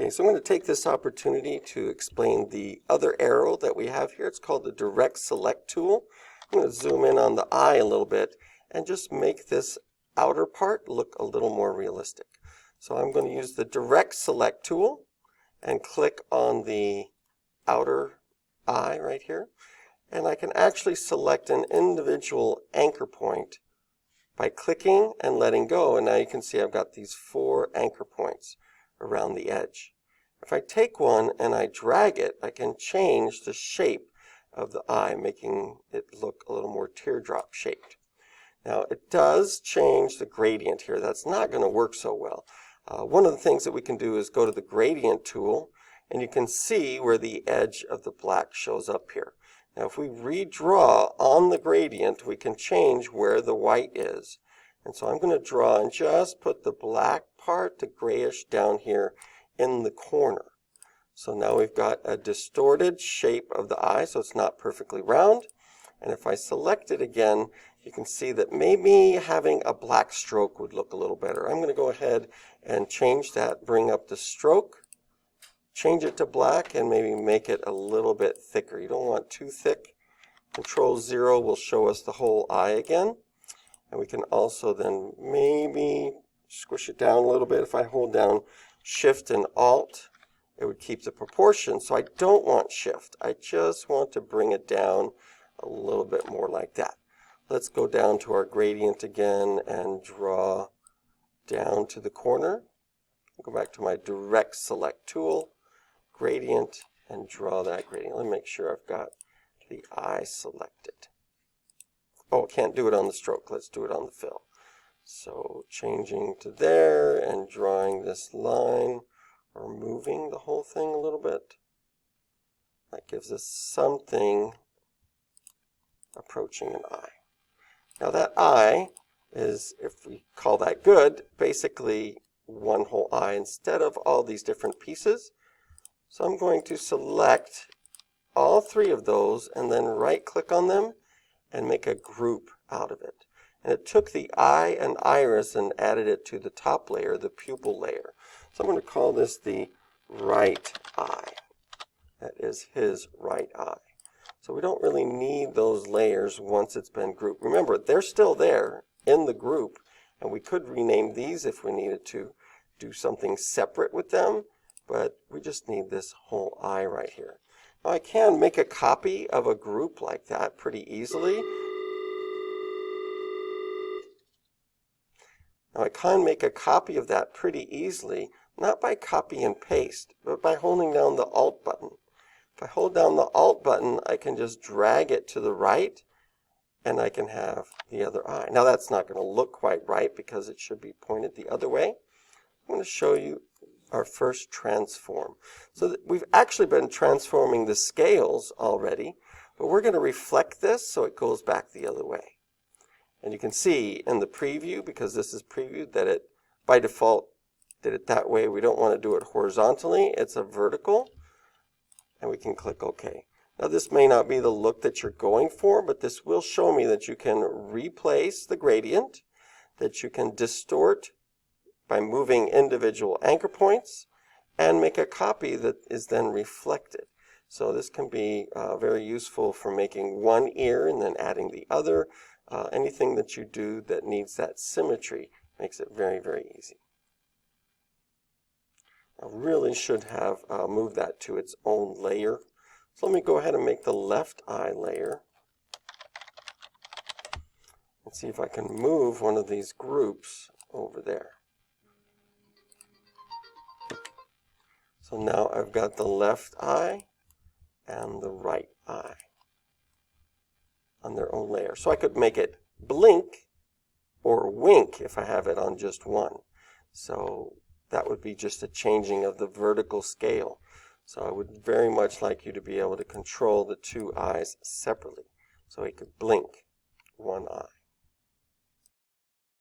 Okay, so I'm going to take this opportunity to explain the other arrow that we have here. It's called the direct select tool. I'm going to zoom in on the eye a little bit and just make this outer part look a little more realistic. So I'm going to use the direct select tool and click on the outer eye right here. And I can actually select an individual anchor point by clicking and letting go. And now you can see I've got these 4 anchor points around the edge. If I take one and I drag it, I can change the shape of the eye, making it look a little more teardrop shaped. Now it does change the gradient here. That's not going to work so well. One of the things that we can do is go to the gradient tool, and you can see where the edge of the black shows up here. Now if we redraw on the gradient, we can change where the white is. And so I'm going to draw and just put the black part, the grayish, down here in the corner. So now we've got a distorted shape of the eye, so it's not perfectly round. And if I select it again, you can see that maybe having a black stroke would look a little better. I'm going to go ahead and change that, bring up the stroke, change it to black, and maybe make it a little bit thicker. You don't want too thick. Control 0 will show us the whole eye again. And we can also then maybe squish it down a little bit. If I hold down Shift and Alt, it would keep the proportion. So I don't want Shift. I just want to bring it down a little bit more like that. Let's go down to our gradient again and draw down to the corner. I'll go back to my direct select tool, gradient, and draw that gradient. Let me make sure I've got the eye selected. Oh, I can't do it on the stroke. Let's do it on the fill. So changing to there and drawing this line, or moving the whole thing a little bit. That gives us something approaching an eye. Now that eye is, if we call that good, basically one whole eye instead of all these different pieces. So I'm going to select all 3 of those and then right click on them and make a group out of it. And it took the eye and iris and added it to the top layer, the pupil layer. So I'm going to call this the right eye. That is his right eye. So we don't really need those layers once it's been grouped. Remember, they're still there in the group, and we could rename these if we needed to do something separate with them, but we just need this whole eye right here. Now I can make a copy of a group like that pretty easily. Now I can make a copy of that pretty easily, not by copy and paste, but by holding down the Alt button. If I hold down the Alt button, I can just drag it to the right, and I can have the other eye. Now that's not going to look quite right because it should be pointed the other way. I'm going to show you our first transform. So we've actually been transforming the scales already, but we're going to reflect this so it goes back the other way. And you can see in the preview, because this is previewed, that it by default did it that way. We don't want to do it horizontally. It's a vertical, and we can click OK. Now this may not be the look that you're going for, but this will show me that you can replace the gradient, that you can distort by moving individual anchor points, and make a copy that is then reflected. So this can be very useful for making one ear and then adding the other. Anything that you do that needs that symmetry makes it very, very easy. I really should have moved that to its own layer. So let me go ahead and make the left eye layer and see if I can move one of these groups over there. So now I've got the left eye and the right eye on their own layer. So I could make it blink or wink if I have it on just one. So that would be just a changing of the vertical scale. So I would very much like you to be able to control the 2 eyes separately. So he could blink one eye.